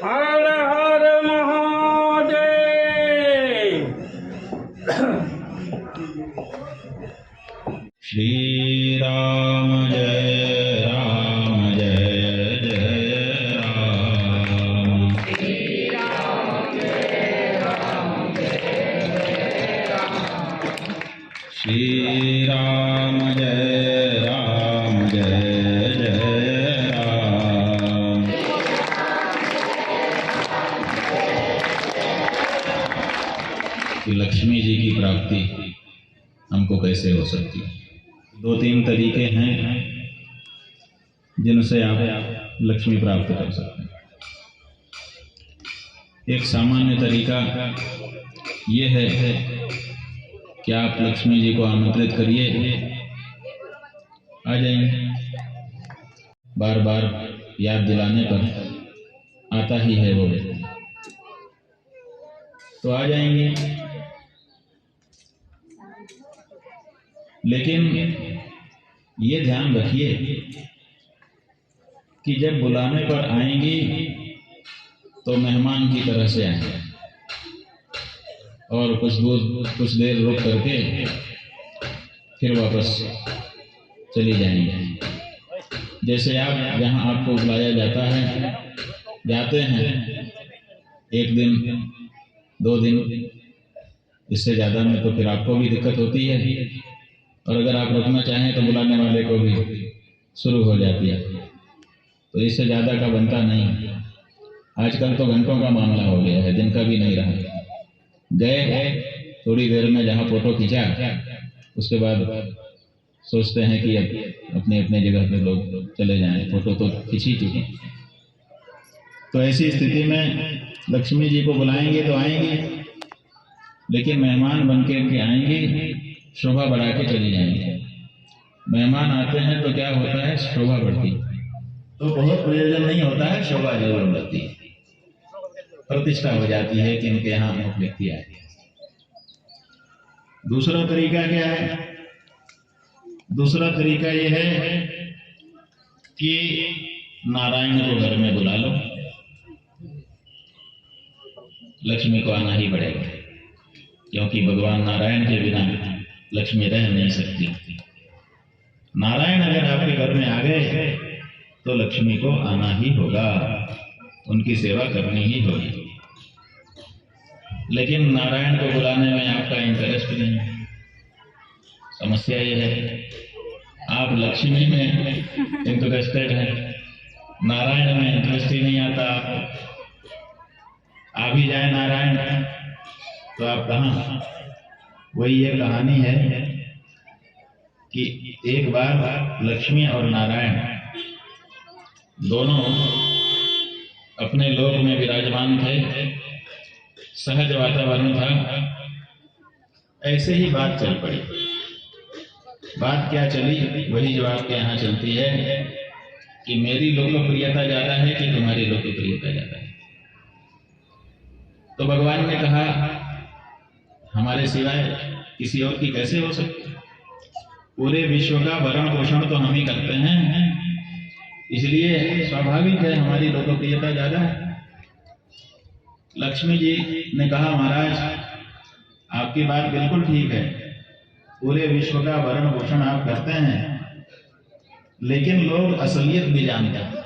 हर हर महादेव। श्री राम जय राम जय जय राम। श्री राम जय राम जय राम। श्री राम जय राम जय जय राम। कि लक्ष्मी जी की प्राप्ति हमको कैसे हो सकती है? दो तीन तरीके हैं जिनसे आप लक्ष्मी प्राप्त कर सकते हैं। एक सामान्य तरीका ये है कि आप लक्ष्मी जी को आमंत्रित करिए, आ जाएंगे। बार बार याद दिलाने पर आता ही है वो, तो आ जाएंगे। लेकिन ये ध्यान रखिए कि जब बुलाने पर आएंगी तो मेहमान की तरह से आएंगे और कुछ देर रुक करके फिर वापस चली जाएंगे। जैसे आप जहाँ आपको बुलाया जाता है जाते हैं, एक दिन 2 दिन, इससे ज़्यादा में तो फिर आपको भी दिक्कत होती है, और अगर आप रुकना चाहें तो बुलाने वाले को भी शुरू हो जाती है। तो इससे ज़्यादा का बनता नहीं। आजकल तो घंटों का मामला हो गया है, दिन का भी नहीं रहा। गए थोड़ी देर में जहाँ फोटो खींचा, उसके बाद सोचते हैं कि अब अपने अपने जगह पे लोग चले जाएं, फोटो तो खींच ही चुके। तो ऐसी स्थिति में लक्ष्मी जी को बुलाएंगे तो आएंगे, लेकिन मेहमान बन के आएंगे, शोभा बढ़ा के चली जाएंगे। मेहमान आते हैं तो क्या होता है, शोभा बढ़ती, तो बहुत प्रयोजन नहीं होता है, शोभा जरूर बढ़ती है, प्रतिष्ठा हो जाती है कि इनके यहाँ अमुक व्यक्ति आए। दूसरा तरीका क्या है? दूसरा तरीका यह है कि नारायण को घर में बुला लो, लक्ष्मी को आना ही पड़ेगा, क्योंकि भगवान नारायण के बिना लक्ष्मी रह नहीं सकती। नारायण अगर आपके घर में आ गए तो लक्ष्मी को आना ही होगा, उनकी सेवा करनी ही होगी। लेकिन नारायण को बुलाने में आपका इंटरेस्ट नहीं है। समस्या ये है, आप लक्ष्मी में इंटरेस्टेड हैं, नारायण में इंटरेस्ट ही नहीं आता आपको। आ भी जाए नारायण तो आप कहाँ? वही ये कहानी है कि एक बार लक्ष्मी और नारायण दोनों अपने लोक में विराजमान थे, सहज वातावरण था। ऐसे ही बात चल पड़ी। बात क्या चली, वही जो आपके यहाँ चलती है कि मेरी लोकप्रियता ज्यादा है कि तुम्हारी लोकप्रियता ज्यादा है। तो भगवान ने कहा, हमारे सिवाय किसी और की कैसे हो सकती? पूरे विश्व का भरण पोषण तो हम ही करते हैं, इसलिए स्वाभाविक है हमारी लोकप्रियता ज्यादा है। लक्ष्मी जी ने कहा, महाराज आपकी बात बिल्कुल ठीक है, पूरे विश्व का भरण पोषण आप करते हैं, लेकिन लोग असलियत भी जानते हैं।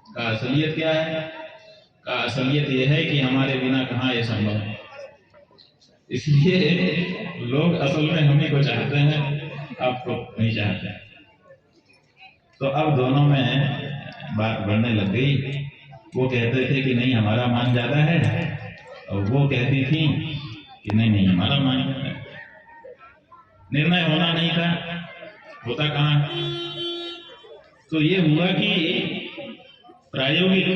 का असलियत क्या है? का असलियत यह है कि हमारे बिना कहाँ ये संभव है। इसलिए लोग असल में हम ही को चाहते हैं, आपको नहीं चाहते। तो अब दोनों में बात बढ़ने लग गई। वो कहते थे कि नहीं हमारा मान ज्यादा है, और वो कहती थी कि नहीं नहीं हमारा मान ज्यादा है। निर्णय होना नहीं था, होता कहाँ? तो ये हुआ कि प्रायोगिक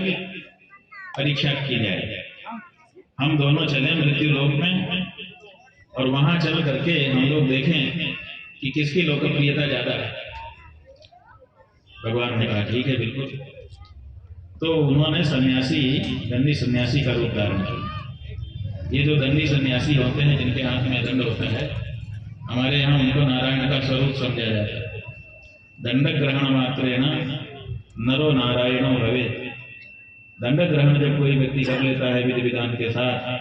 परीक्षा की जाए। हम दोनों चले मृत्यु लोक में, और वहां चल करके हम लोग देखें कि किसकी लोकप्रियता ज्यादा है। भगवान ने कहा ठीक है, बिल्कुल। तो उन्होंने सन्यासी, दंडी सन्यासी का रूप धारण किया। ये जो दंडी सन्यासी होते हैं, जिनके हाथ में दंड होता है, हमारे यहाँ उनको नारायण का स्वरूप समझा जाता है। दंड ग्रहण मात्रेण नरो नारायणो भवे। दंड ग्रहण जब कोई व्यक्ति कर लेता है विधि विधान के साथ,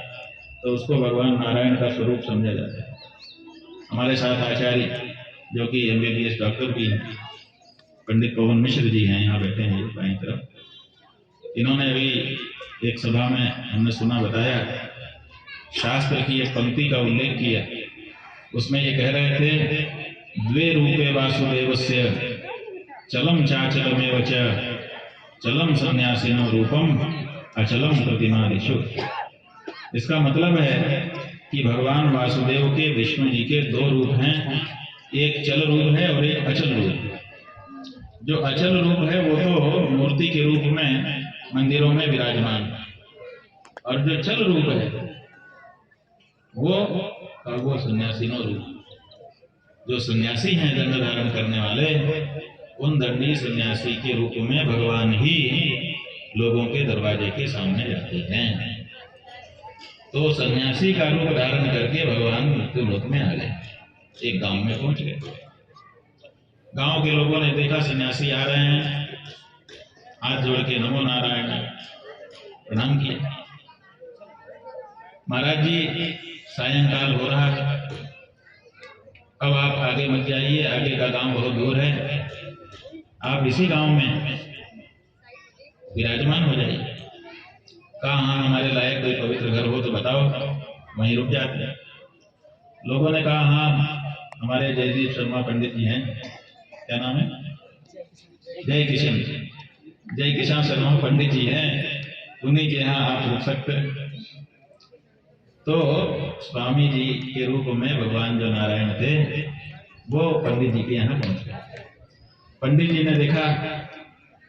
तो उसको भगवान नारायण का स्वरूप समझा जाता है। हमारे साथ आचार्य जो कि MBBS डॉक्टर भी हैं, पंडित पवन मिश्र जी हैं, यहाँ बैठे हैं बाईं तरफ। इन्होंने अभी एक सभा में हमने सुना बताया, शास्त्र की एक पंक्ति का उल्लेख किया। उसमें ये कह रहे थे, द्वे रूपे वासुदेवस्य चलम चाचलमेव च चलम सन्यासिनो रूपम अचलम प्रतिमादिषु। इसका मतलब है कि भगवान वासुदेव के विष्णु जी के दो रूप हैं, एक चल रूप है और एक अचल रूप। जो अचल रूप है वो तो मूर्ति के रूप में मंदिरों में विराजमान, और जो चल रूप है वो सन्यासीनो रूप। जो सन्यासी हैं दंड धारण करने वाले, उन दंडी सन्यासी के रूप में भगवान ही लोगों के दरवाजे के सामने जाते हैं। तो सन्यासी का रूप धारण करके भगवान मृत्यु लोक में आ गए, एक गांव में पहुंच गए। गांव के लोगों ने देखा सन्यासी आ रहे हैं, हाथ जोड़ के नमो नारायण प्रणाम किया। महाराज जी, सायंकाल हो रहा है, अब आप आगे मत जाइए, आगे का गांव बहुत दूर है, आप इसी गांव में विराजमान हो जाइए। कहा हाँ, हमारे लायक कोई पवित्र घर हो तो बताओ, वहीं रुक जाते हैं। लोगों ने कहा हाँ, हमारे जयदीप शर्मा पंडित जी हैं, क्या नाम है, जय किशन शर्मा पंडित जी हैं, उन्हीं के यहाँ आप रुक सकते हैं। तो स्वामी जी के रूप में भगवान जो नारायण थे, वो पंडित जी के यहाँ पहुंच गए। पंडित जी ने देखा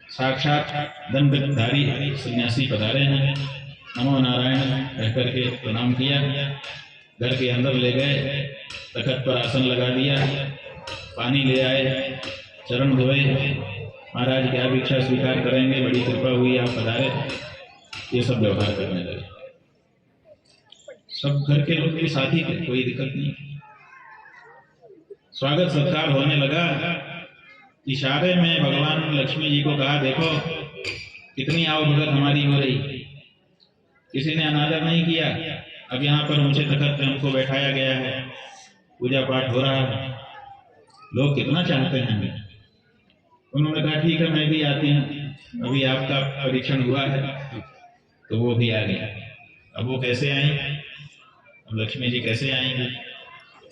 साक्षात दंडधारी सन्यासी पधारे हैं, नमो नारायण कह करके प्रणाम किया। घर के अंदर ले गए, तखत पर आसन लगा दिया, पानी ले आए, चरण धोए। महाराज क्या भिक्षा स्वीकार करेंगे, बड़ी कृपा हुई आप पधारे, ये सब व्यवहार करने लगे। सब घर के लोग भी साथी थे, कोई दिक्कत नहीं। स्वागत सत्कार होने लगा। इशारे में भगवान लक्ष्मी जी को कहा, देखो कितनी आवभगत हमारी हो रही, किसी ने अनादर नहीं किया। अब यहाँ पर ऊंचे तखत पे हमको बैठाया गया है, पूजा पाठ हो रहा है, लोग कितना चाहते हैं हमें। उन्होंने कहा ठीक है, मैं भी आती हूँ, अभी आपका परीक्षण हुआ है। तो वो भी आ गया। अब वो कैसे आई, अब लक्ष्मी जी कैसे आएंगी?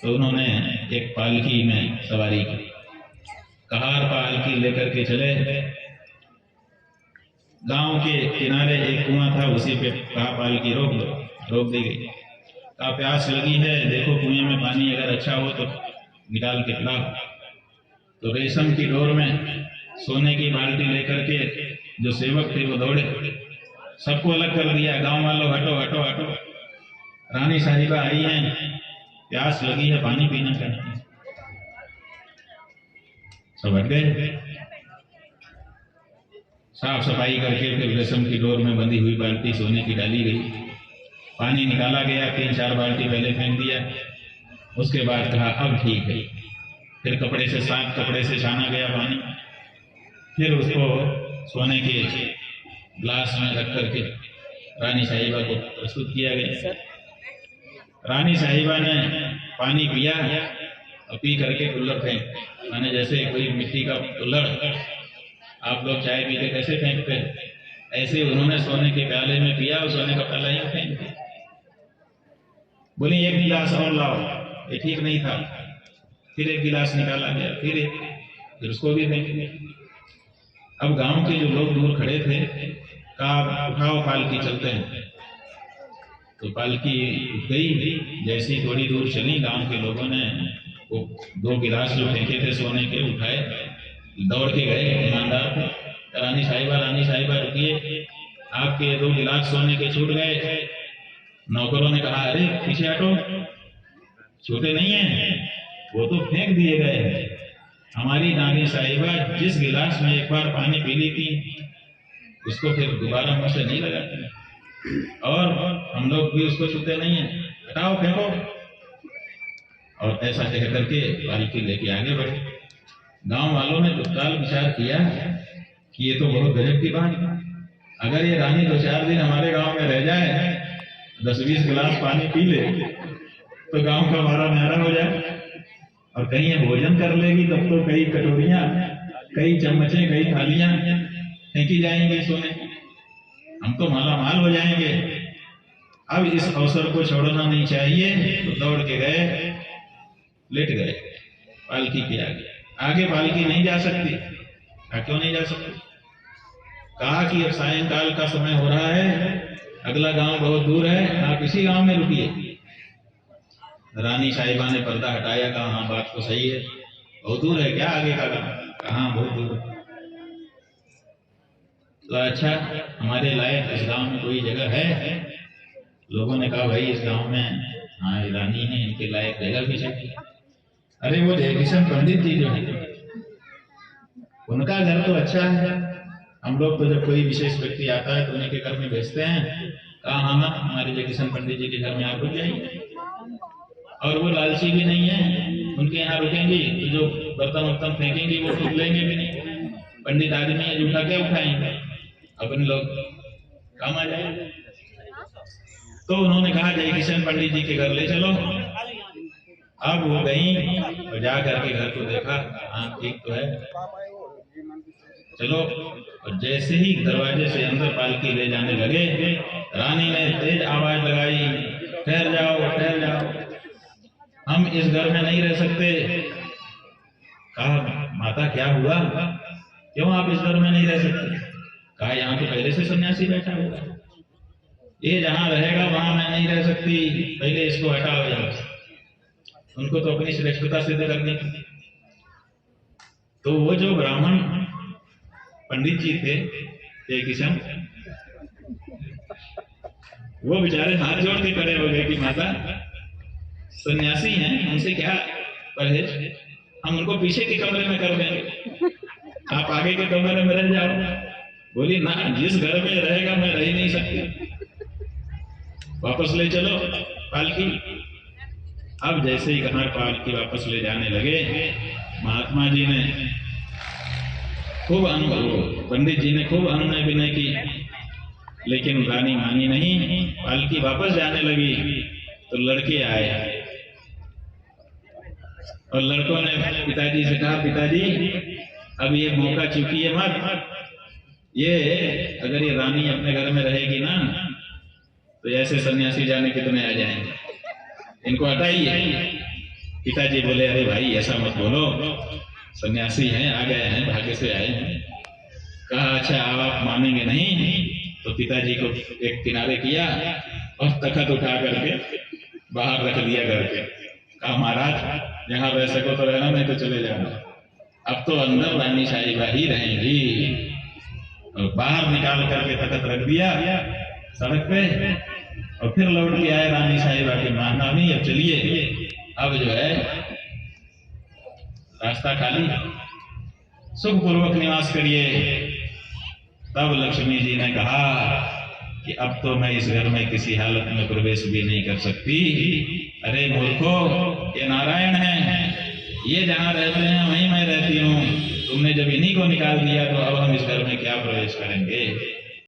तो उन्होंने एक पालकी में सवारी की, कहार पालकी लेकर के चले। गांव के किनारे एक कुआं था, उसी पे कहा पालकी रोक लो, रोक दी गई। कहा प्यास लगी है, देखो कुएं में पानी अगर अच्छा हो तो निकाल के पिलाओ। तो रेशम की डोर में सोने की बाल्टी लेकर के जो सेवक थे वो दौड़े, सबको अलग कर दिया। गांव वालों हटो हटो हटो, रानी साहिबा आई हैं, प्यास लगी है, पानी पीना चाहती है। सब हट गए। साफ सफाई करके फिर रेशम की डोर में बंधी हुई बाल्टी सोने की डाली गई, पानी निकाला गया, 3-4 बाल्टी पहले फेंक दिया। उसके बाद कहा अब ठीक है, फिर कपड़े से साफ कपड़े से छाना गया पानी, फिर उसको सोने के ग्लास में रख करके रानी साहिबा को प्रस्तुत किया गया। रानी साहिबा ने पानी पिया और पी करके कुल्हड़ फेंक, माने जैसे कोई मिट्टी का कुल्हड़ आप लोग चाय पीते कैसे फेंकते हैं, ऐसे उन्होंने सोने के प्याले में पिया और सोने का प्याला ही फेंक दिया। बोली एक गिलास और लाओ, ये ठीक नहीं था। फिर एक गिलास निकाला गया, फिर उसको भी फेंक दिया। अब गांव के जो लोग दूर खड़े थे, कहा उठाओ पालकी चलते हैं। तो पालकी गई, जैसी थोड़ी दूर चली, गांव के लोगों ने वो 2 गिलास जो फेंके थे सोने के उठाए, दौड़ के गए ईमानदार थे। रानी साहिबा रुकिए, आपके 2 गिलास सोने के छूट गए। नौकरों ने कहा अरे पीछे हटो, छूटे नहीं है, वो तो फेंक दिए गए हैं। हमारी रानी साहिबा जिस गिलास में एक बार पानी पी ली थी, उसको फिर दोबारा मुंह से नहीं लगाते, और हम लोग भी उसको छूते नहीं है, हटाओ फेंको। और ऐसा कह करके पालकी लेके आगे बढ़े। गांव वालों ने तत्काल विचार किया कि ये तो बहुत गजब की बात है। अगर ये रानी 2-4 दिन हमारे गांव में रह जाए, 10-20 गिलास पानी पी ले तो गांव का मारा न्यारा हो जाए। और कहीं ये भोजन कर लेगी तब तो कई कटोरियां, कई चम्मचे, कई थालियां फेंकी जाएंगी सोने। हम तो माला माल हो जाएंगे। अब इस अवसर को छोड़ना नहीं चाहिए। तो दौड़ के गए, लेट गए पालकी के आगे पालकी नहीं जा सकती। क्यों नहीं जा सकती? कहा कि अब सायंकाल का समय हो रहा है, अगला गांव बहुत दूर है, आप इसी गांव में रुकिए। रानी साहिबा ने पर्दा हटाया, कहा हाँ बात तो सही है, बहुत दूर है क्या आगे का गांव? कहा बहुत दूर। तो अच्छा, हमारे लायक इस गांव में कोई जगह है? लोगों ने कहा भाई इस गांव में हाँ रानी है, इनके लायक जगह भी चाहिए। अरे वो जयकिशन पंडित जी जो है, उनका घर तो अच्छा है। हम लोग तो जब कोई विशेष व्यक्ति आता है तो उन्हीं के घर में भेजते हैं। कहा हाँ हमारे जयकिशन पंडित जी के घर में आप रुक जाइए। और वो लालची भी नहीं है, उनके यहाँ रुकेंगी तो जो बर्तन वर्तन फेंकेंगी वो खुद लेंगे भी नहीं। पंडित आदमी है, जूठा क्या उठाएंगे, अपने लोग काम आ जाएंगे। तो उन्होंने कहा जयकिशन पंडित जी के घर ले चलो। अब वो गई और जा करके घर को देखा, हाँ ठीक तो है, चलो। और जैसे ही दरवाजे से अंदर पालकी ले जाने लगे, रानी ने तेज आवाज लगाई, ठहर जाओ ठहर जाओ, हम इस घर में नहीं रह सकते। कहा माता क्या हुआ, क्यों आप इस घर में नहीं रह सकते? कहा यहाँ तो पहले से सन्यासी बैठा हुआ है, ये जहां रहेगा वहां मैं नहीं रह सकती, पहले इसको हटाओ यहाँ से। उनको तो अपनी श्रेष्ठता सिद्ध करनी थी। तो वो जो ब्राह्मण पंडित जी थे जयकिशन, वो बेचारे हाथ जोड़ के खड़े हो गए कि माता सन्यासी हैं, उनसे क्या परहेज, हम उनको पीछे के कमरे में कर देंगे, आप आगे के कमरे में रह जाओ। बोली ना, जिस घर में रहेगा मैं रह ही नहीं सकती, वापस ले चलो पालकी। अब जैसे ही कहा पालकी वापस ले जाने लगे, महात्मा जी ने खूब पंडित जी ने खूब अनुनय विनय की, लेकिन रानी मानी नहीं। पालकी वापस जाने लगी तो लड़के आए और लड़कों ने पिताजी से कहा पिताजी अब ये मौका चूकिए मत, ये अगर ये रानी अपने घर में रहेगी ना तो ऐसे सन्यासी जाने कितने आ जाएंगे, इनको हटाइए। पिताजी बोले अरे भाई ऐसा मत बोलो, सन्यासी हैं, आ गए हैं, भाग्य से आए हैं। कहा अच्छा अब आप मानेंगे नहीं? तो पिताजी को एक किनारे किया और तखत उठा करके बाहर रख दिया करके। कहा महाराज यहाँ रह सको तो रहना, नहीं तो चले जाना। अब तो अंदर रानी साहिबा ही रहेंगी। और बाहर निकाल करके तखत रख दिया सड़क पे और फिर लौट के आए रानी साहिबा के महानामी अब चलिए, अब जो है रास्ता खाली, सुखपूर्वक निवास करिए। तब लक्ष्मी जी ने कहा कि अब तो मैं इस घर में किसी हालत में प्रवेश भी नहीं कर सकती। अरे मूर्खो, ये नारायण है, ये जहाँ रहते हैं वहीं मैं रहती हूँ, तुमने जब इन्हीं को निकाल दिया तो अब हम इस घर में क्या प्रवेश करेंगे।